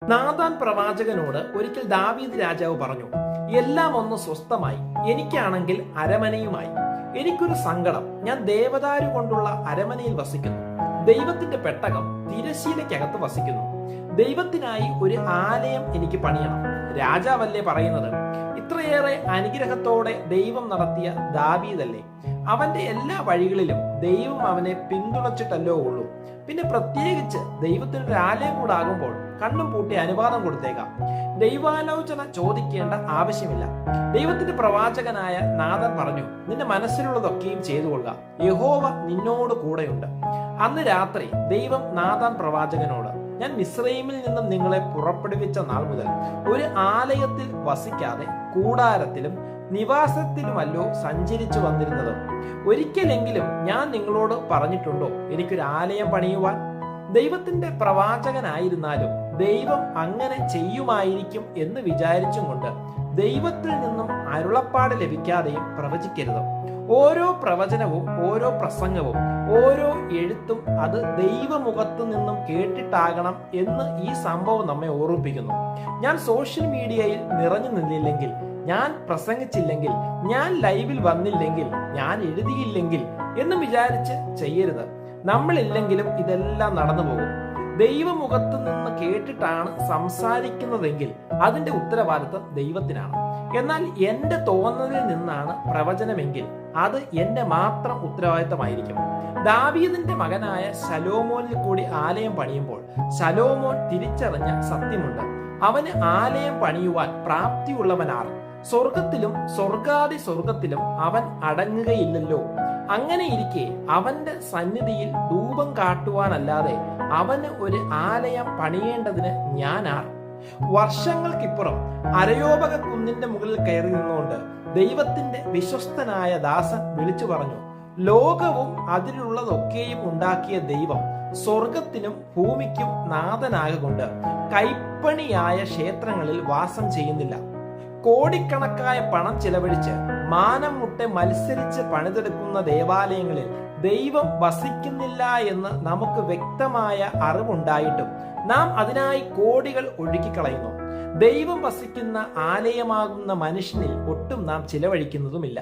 Nathan പ്രവാചകനോട് ഒരിക്കൽ ദാവീദ് രാജാവ് പറഞ്ഞു, എല്ലാം ഒന്ന് സ്വസ്ഥമായി, എനിക്കാണെങ്കിൽ അരമനയുമായി. എനിക്കൊരു സങ്കടം, ഞാൻ ദേവദാരു കൊണ്ടുള്ള അരമനയിൽ വസിക്കുന്നു. ദൈവത്തിന്റെ പെട്ടകം തിരശീലയ്ക്കകത്ത് വസിക്കുന്നു. ദൈവത്തിനായി ഒരു ആലയം എനിക്ക് പണിയണം. രാജാവല്ലേ പറയുന്നത്? ഇത്രയേറെ അനുഗ്രഹത്തോടെ ദൈവം നടത്തിയ ദാവീദല്ലേ? അവന്റെ എല്ലാ വഴികളിലും ദൈവം അവനെ പിന്തുണച്ചിട്ടല്ലോ ഉള്ളൂ. പിന്നെ പ്രത്യേകിച്ച് ദൈവത്തിനൊരു ആലയം കൂടാകുമ്പോൾ കണ്ണും പൂട്ടി അനുവാദം കൊടുത്തേക്കാം. ദൈവാലോചന ചോദിക്കേണ്ട ആവശ്യമില്ല. ദൈവത്തിന്റെ പ്രവാചകനായ നാഥൻ പറഞ്ഞു, നിന്റെ മനസ്സിലുള്ളതൊക്കെയും ചെയ്തു കൊള്ളുക, യഹോവ നിന്നോട് കൂടെയുണ്ട്. അന്ന് രാത്രി ദൈവം നാഥാൻ പ്രവാചകനോട്, ഞാൻ മിസ്രയീമിൽ നിന്നും നിങ്ങളെ പുറപ്പെടുവിച്ച നാൾ മുതൽ ഒരു ആലയത്തിൽ വസിക്കാതെ കൂടാരത്തിലും നിവാസത്തിലുമല്ലോ സഞ്ചരിച്ചു വന്നിരുന്നത്. ഒരിക്കലെങ്കിലും ഞാൻ നിങ്ങളോട് പറഞ്ഞിട്ടുണ്ടോ എനിക്കൊരു ആലയം പണിയുവാൻ? ദൈവത്തിന്റെ പ്രവാചകനായിരുന്നാലും ദൈവം അങ്ങനെ ചെയ്യുമായിരിക്കും എന്ന് വിചാരിച്ചും കൊണ്ട് ദൈവത്തിൽ നിന്നും അരുളപ്പാട് ലഭിക്കാതെയും പ്രവചിക്കരുത്. ഓരോ പ്രവചനവും ഓരോ പ്രസംഗവും ഓരോ എഴുത്തും അത് ദൈവമുഖത്തു നിന്നും കേട്ടിട്ടാകണം എന്ന് ഈ സംഭവം നമ്മെ ഓർമ്മിപ്പിക്കുന്നു. ഞാൻ സോഷ്യൽ മീഡിയയിൽ നിറഞ്ഞു നിന്നില്ലെങ്കിൽ, ഞാൻ പ്രസംഗിച്ചില്ലെങ്കിൽ, ഞാൻ ലൈവിൽ വന്നില്ലെങ്കിൽ, ഞാൻ എഴുതിയില്ലെങ്കിൽ എന്ന് വിചാരിച്ച് ചെയ്യരുത്. നമ്മളില്ലെങ്കിലും ഇതെല്ലാം നടന്നു പോകും. ദൈവമുഖത്ത് നിന്ന് കേട്ടിട്ടാണ് സംസാരിക്കുന്നതെങ്കിൽ അതിന്റെ ഉത്തരവാദിത്വം ദൈവത്തിനാണ്. എന്നാൽ എന്റെ തോന്നലിൽ നിന്നാണ് പ്രവചനമെങ്കിൽ അത് എന്റെ മാത്രം ഉത്തരവാദിത്തമായിരിക്കും. ദാവീദിന്റെ മകനായ ശലോമോനിൽ കൂടി ആലയം പണിയുമ്പോൾ ശലോമോൻ തിരിച്ചറിഞ്ഞ സത്യമുണ്ട്. അവന് ആലയം പണിയുവാൻ പ്രാപ്തിയുള്ളവനാർ. സ്വർഗത്തിലും സ്വർഗാദി സ്വർഗത്തിലും അവൻ അടങ്ങുകയില്ലല്ലോ. അങ്ങനെ ഇരിക്കെ അവന്റെ സന്നിധിയിൽ ധൂപം കാട്ടുവാനല്ലാതെ അവന് ഒരു ആലയം പണിയേണ്ടതിന് ഞാനാർ? വർഷങ്ങൾക്കിപ്പുറം അരയോപക കുന്നിന്റെ മുകളിൽ കയറി നിന്നുകൊണ്ട് ദൈവത്തിന്റെ വിശ്വസ്തനായ ദാസൻ വിളിച്ചു പറഞ്ഞു, ലോകവും അതിലുള്ളതൊക്കെയും ഉണ്ടാക്കിയ ദൈവം സ്വർഗത്തിനും ഭൂമിക്കും നാഥനാകൊണ്ട് കൈപ്പണിയായ ക്ഷേത്രങ്ങളിൽ വാസം ചെയ്യുന്നില്ല. കോടിക്കണക്കായ പണം ചിലവഴിച്ച് മാനം മുട്ടെ മത്സരിച്ച് പണിതെടുക്കുന്ന ദേവാലയങ്ങളിൽ ദൈവം വസിക്കുന്നില്ല എന്ന് നമുക്ക് വ്യക്തമായ അറിവുണ്ടായിട്ടും നാം അതിനായി കോടികൾ ഒഴുക്കിക്കളയുന്നു. ദൈവം വസിക്കുന്ന ആലയമാകുന്ന മനുഷ്യനിൽ ഒട്ടും നാം ചിലവഴിക്കുന്നതുമില്ല.